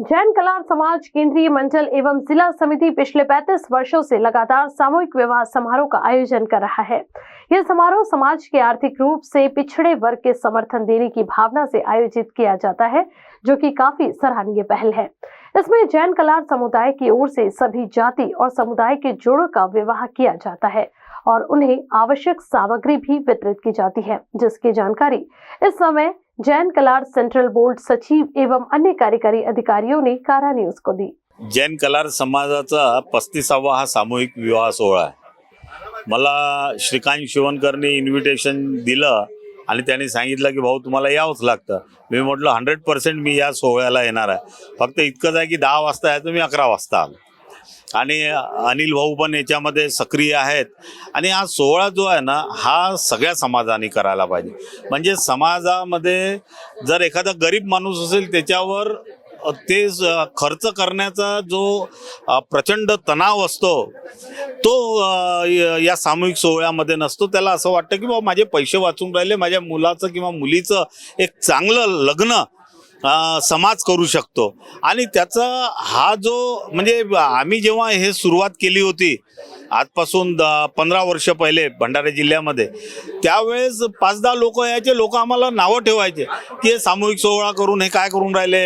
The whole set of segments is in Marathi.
जैन कलार समाज केंद्रीय मंडल एवं जिला समिति पिछले 35 वर्षों से लगातार सामूहिक विवाह समारोह का आयोजन कर रहा है। यह समारोह समाज के आर्थिक रूप से पिछड़े वर्ग के समर्थन देने की भावना से आयोजित किया जाता है, जो कि काफी सराहनीय पहल है। इसमें जैन कलार समुदाय की ओर से सभी जाति और समुदाय के जोड़ों का विवाह किया जाता है और उन्हें आवश्यक सामग्री भी वितरित की जाती है, जिसकी जानकारी इस समय जैन कलार सेंट्रल बोर्ड सचिव एवं अन्य कार्यकारी अधिकारियों ने कारा न्यूज को दी। जैन कलार समाजाचा 35वा हा सामूहिक विवाह सोहळा आहे। मला श्रीकांत शिवणकरने इन्व्हिटेशन दिलं आणि त्यांनी सांगितलं की भाऊ तुम्हाला यावंच लागतं। मी म्हटलं 100% मी या सोहळ्याला येणार आहे, फक्त इतकंच आहे की 10 वाजता यायचं, मी 11 वाजता आलो। आणि अनिल भाऊ पण याच्यामध्ये सक्रिय आहेत आणि हा सोहळा जो आहे ना हा सगळ्या समाजाने करायला पाहिजे। म्हणजे समाजामध्ये जर एखादा गरीब माणूस असेल त्याच्यावर ते खर्च करण्याचा जो प्रचंड तणाव असतो तो या सामूहिक सोहळ्यामध्ये नसतो। त्याला असं वाटतं की बाबा माझे पैसे वाचून राहिले, माझ्या मुलाचं किंवा मुलीचं एक चांगलं लग्न समाज करू शकतो। आणि त्याचा हा जो म्हणजे आम्ही जेव्हा हे सुरुवात केली होती आजपासून 15 वर्ष पहिले भंडारा जिल्ह्यामध्ये, त्यावेळेस 5-10 लोक यायचे, लोक आम्हाला नावं ठेवायचे की हे सामूहिक सोहळा करून हे काय करून राहिले,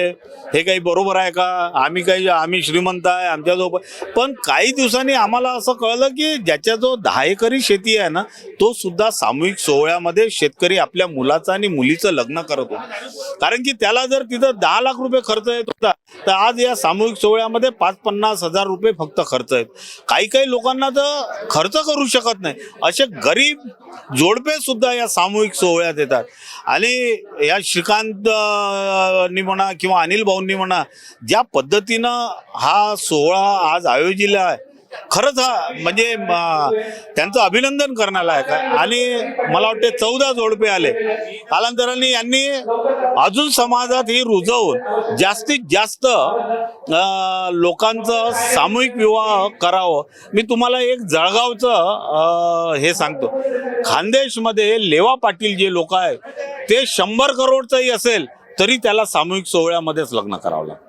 हे काही बरोबर आहे का, आम्ही श्रीमंत आहे आमच्याजवळ। पण काही दिवसांनी आम्हाला असं कळलं की ज्याच्याजवळ 10 एकरी शेती आहे ना तो सुद्धा सामूहिक सोहळ्यामध्ये शेतकरी आपल्या मुलाचं आणि मुलीचं लग्न करत होता। कारण की त्याला जर तिथं 10 लाख रुपये खर्च येत होता तर आज या सामूहिक सोहळ्यामध्ये 5-50 हजार रुपये फक्त खर्च आहेत। काही लोकांना तर खर्च करू शकत नाही, असे गरीब जोडपे सुद्धा या सामूहिक सोहळ्यात येतात। आणि या श्रीकांत नी म्हणा किंवा अनिल भाऊंनी म्हणा ज्या पद्धतीनं हा सोहळा आज आयोजिला आहे, खरंच हा म्हणजे त्यांचं अभिनंदन करण्याला आहे। आणि मला वाटते 14 जोडपे आले। कालांतराने यांनी अजून समाजात ही रुजवून जास्तीत जास्त लोकांचं सामूहिक विवाह करावं। मी तुम्हाला एक जळगावचं हे सांगतो, खानदेशमध्ये लेवा पाटील जे लोक आहेत ते 100 करोडचंही असेल तरी त्याला सामूहिक सोहळ्यामध्येच लग्न करावं लागतं।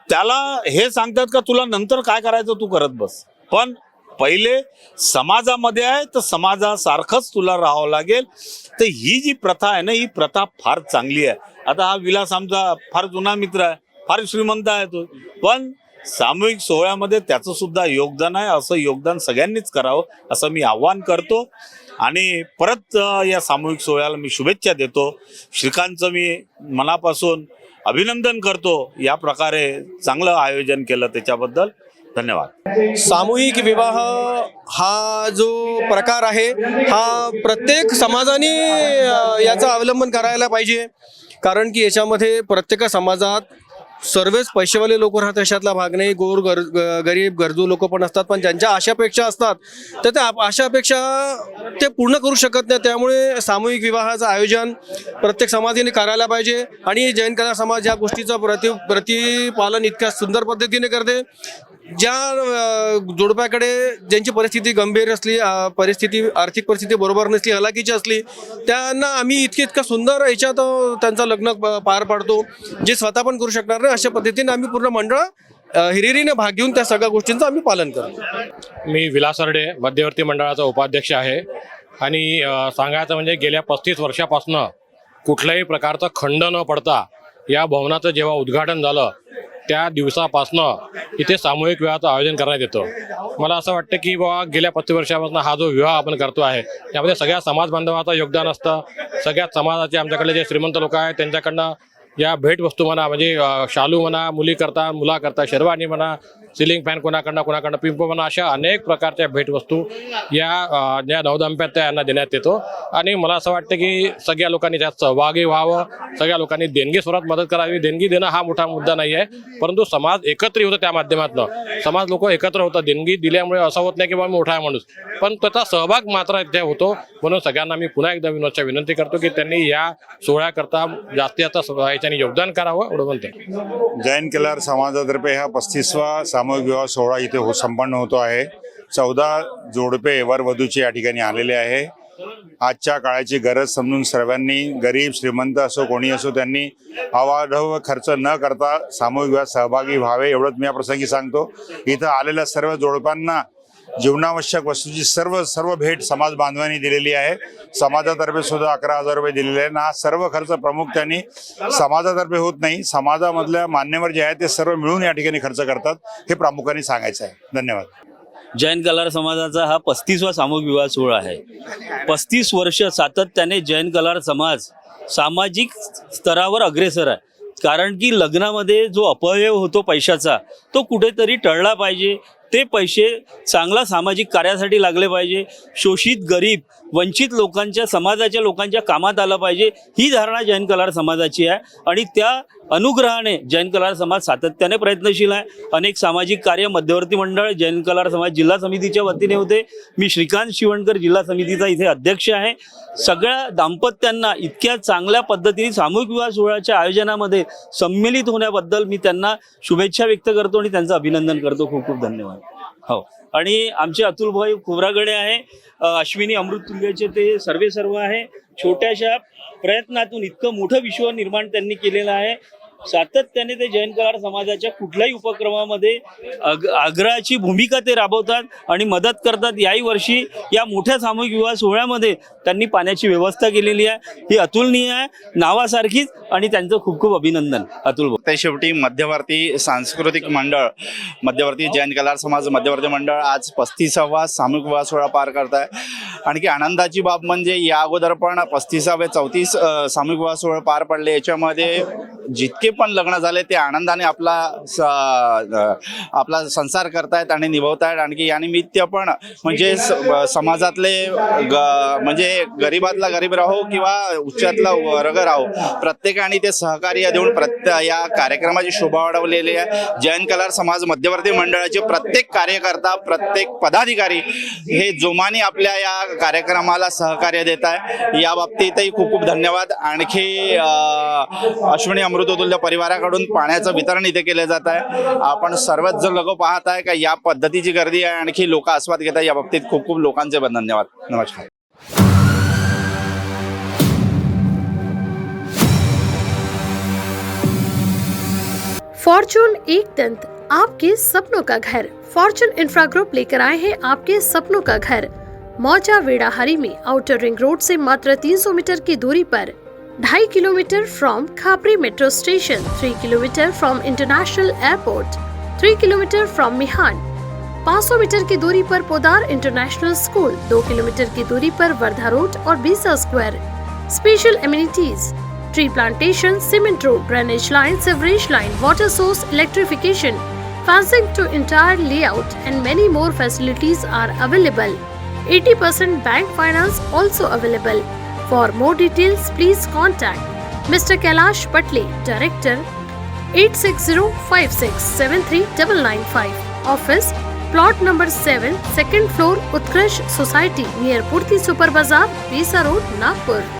त्याला हे सांगतात का तुला नंतर काय करायचं तू करत बस, पण पहिले समाजामध्ये आहे तर समाजासारखंच तुला राहावं लागेल। तर ही जी प्रथा आहे ना ही प्रथा फार चांगली आहे। आता हा विलास आमचा फार जुना मित्र आहे, फार श्रीमंत आहे तो, पण सामूहिक सोहळ्यामध्ये त्याचं सुद्धा योगदान आहे। असं योगदान सगळ्यांनीच करावं असं मी आवाहन करतो आणि परत या सामूहिक सोहळ्याला मी शुभेच्छा देतो। श्रीकांतचं मी मनापासून अभिनंदन करतो, या प्रकारे चांगलं आयोजन केलं त्याच्याबद्दल धन्यवाद। सामूहिक विवाह हा जो प्रकार आहे हा प्रत्येक समाजाने याचा अवलंबन करायला पाहिजे, कारण की याच्यामध्ये प्रत्येक समाजात सर्वच पैसेवाले लोक राहतात, अशातला भाग नाही। गरीब गरजू लोक पण असतात, पण ज्यांच्या आशापेक्षा असतात तर त्या आशापेक्षा ते पूर्ण करू शकत नाही। त्यामुळे सामूहिक विवाहाचं आयोजन प्रत्येक समाजाने करायला पाहिजे आणि जैन कला समाज या गोष्टीचं प्रतिपालन इतक्या सुंदर पद्धतीने करते। ज्या जोडप्याकडे ज्यांची परिस्थिती गंभीर असली, आर्थिक परिस्थिती बरोबर नसली, हलाखीची असली, त्यांना आम्ही इतकं सुंदर याच्यात त्यांचं लग्न पार पाडतो जे स्वतः पण करू शकणार नाही। अशा पद्धतीने आम्ही पूर्ण मंडळ हिरिरीने भाग घेऊन त्या सगळ्या गोष्टींचं आम्ही पालन करतो। मी विलास हरडे मध्यवर्ती मंडळाचा उपाध्यक्ष आहे आणि सांगायचं म्हणजे गेल्या 35 वर्षापासून कुठल्याही प्रकारचा खंड न पडता या भवनाचं जेव्हा उद्घाटन झालं त्या दिवसापासनं इथे सामूहिक विवाहाचं आयोजन करण्यात येतं। मला असं वाटतं की बाबा गेल्या 35 वर्षापासून हा जो विवाह आपण करतो आहे त्यामध्ये सगळ्या समाज बांधवाचं योगदान असतं। सगळ्या समाजाचे आमच्याकडे जे श्रीमंत लोक आहेत त्यांच्याकडनं या भेटवस्तू म्हणा, म्हणजे शालू म्हणा, मुलाकरता शेरवानी म्हणा, सिलिंग फॅन कोणाकडनं पिंप म्हणा, अशा अनेक प्रकारच्या भेटवस्तू या ज्या नवदंपत्या यांना देण्यात येतो। आणि मला असं वाटतं की सगळ्या लोकांनी त्यात सहभागी व्हावं, सगळ्या लोकांनी देणगी स्वरूपात मदत करावी। देणगी देणं हा मोठा मुद्दा नाही आहे, परंतु समाज एकत्र होतं त्या माध्यमातून। समाज लोक एकत्र होतात, देणगी दिल्यामुळे असं होत नाही की बाबा मोठा आहे माणूस, पण त्याचा सहभाग मात्र इथे होतो। म्हणून सगळ्यांना मी पुन्हा एकदा विनंती करतो की त्यांनी या सोहळ्याकरता जास्तीत जास्त योगदान करावं एवढं म्हणते। जैन कलार समाजातर्फे हा 35वा सामूहिक विवाह सोहळा इथे संपन्न होतो आहे। 14 जोडपे वर वधूचे या ठिकाणी आलेले आहे। आजच्या काळाची गरज समजून सर्वांनी, गरीब श्रीमंत असो कोणी असो, त्यांनी अवाढव्य खर्च न करता सामूहिक विवाहात सहभागी व्हावे एवढंच मी या प्रसंगी सांगतो. इथं आलेल्या सर्व जोडपांना जीवनावश्यक वस्तूची सर्व भेट समाज बांधवांनी दिलेली आहे. समाजातर्फे सुद्धा 11,000 रुपये दिलेले आहे. हा सर्व खर्च प्रमुख त्यांनी समाजातर्फे होत नाही, समाजामधल्या मान्यवर जे आहेत ते सर्व मिळून या ठिकाणी खर्च करतात, हे प्रामुख्याने सांगायचं आहे. धन्यवाद. जैन कलार समाजाचा हा 35वा सामूहिक विवाह सोहळा आहे. 35 वर्ष सातत्याने जैन कलार समाज सामाजिक स्तरावर अग्रेसर आहे. कारण की लग्नामध्ये जो अपव्यय होतो पैशाचा, तो कुठेतरी टळला पाहिजे. ते पैसे चांगला सामाजिक कार्यासाठी लागले पाहिजे. शोषित, गरीब, वंचित लोकांच्या, समाजाच्या लोकांच्या कामात आलं पाहिजे, ही धारणा जैन कलार समाजाची आहे. आणि त्या अनुग्रहाने जैन कलार समाज सातत्याने प्रयत्नशील आहे. अनेक सामाजिक कार्य मध्यवर्ती मंडळ जैन कलार समाज जिल्हा समितीच्या वतीने होते. मी श्रीकांत शिवणकर जिल्हा समितीचा इथे अध्यक्ष आहे. सगळ्या दाम्पत्यांना इतक्या चांगल्या पद्धतीने सामूहिक विवाह सोहळ्याच्या आयोजनामध्ये सम्मिलित होण्याबद्दल मी त्यांना शुभेच्छा व्यक्त करतो आणि त्यांचं अभिनंदन करतो. खूप खूप धन्यवाद. हो, आणि आमचे अतुलभाई खोब्रागडे आहे, अश्विनी अमृततुल्यचे ते सर्व आहे. छोट्याशा प्रयत्नातून इतकं मोठं विश्व निर्माण त्यांनी केलेलं आहे. सातत्याने ते जैन कलार समाजाच्या कुठल्याही उपक्रमामध्ये आग्रहाची भूमिका ते राबवतात आणि मदत करतात. याही वर्षी या मोठ्या सामूहिक विवाह सोहळ्यामध्ये त्यांनी पाण्याची व्यवस्था केलेली आहे. ही अतुलनीय आहे, नावासारखीच, आणि त्यांचं खूप खूप अभिनंदन अतुल. ते शेवटी मध्यवर्ती सांस्कृतिक मंडळ, मध्यवर्ती जैन कलार समाज मध्यवर्ती मंडळ आज 35वा सामूहिक विवाह सोहळा पार करत आहे. आणखी आनंदाची बाब म्हणजे या अगोदर पण 35वे 34 सामूहिक विवाह सोहळे पार पडले. याच्यामध्ये जितके पण लग्न झाले ते आनंदाने आपला संसार करतायत आणि निभवतायत. आणखी या निमित्त पण म्हणजे समाजातले म्हणजे गरीबातला गरीब राहो किंवा उच्चातला वर्ग राहो, प्रत्येकाने ते सहकार्य देऊन या कार्यक्रमाची शोभा वाढवलेली आहे. जैन कलार समाज मध्यवर्ती मंडळाचे प्रत्येक कार्यकर्ता, प्रत्येक पदाधिकारी हे जोमाने आपल्या या कार्यक्रमाला सहकार्य देत आहे. या बाबतीतही खूप खूप धन्यवाद. आणखी अश्विनी अमृततुल्य परिवाराकडून पाण्याचं वितरण इथे केलं जात आहे. आपण सर्वच जण लोक पाहत आहे का या पद्धतीची गर्दी आहे, आणखी लोक आस्वाद घेत आहे. या बाबतीत खूप खूप लोकांचे धन्यवाद. नमस्कार. फॉर्चून एक दंत, आपके सपनों का घर। फॉर्चून इंफ्रा ग्रुप लेकर आए हैं आपके सपनों का घर। मौजा वेड़ाहरी में आउटर रिंग रोड से मात्र 300 मीटर की दूरी पर, 2.5 kilometre from Khapri metro station, 3 kilometre from international airport, 3 kilometre from Mihan, 500 metre की दूरी पर पोदार इंटरनेशनल स्कूल, 2 किलोमीटर की दूरी पर वर्धा रोड और Besa square. Special amenities, tree plantation, cement road, drainage line, sewerage line, water source, electrification, fencing to entire layout and many more facilities are available. 80% bank finance also available. For more details, please contact Mr. Kailash Patle, Director, 8605673995. Office, plot number 7, second floor, Utkarsh Society, near Purti Super Bazaar, Bisa Road, Nagpur.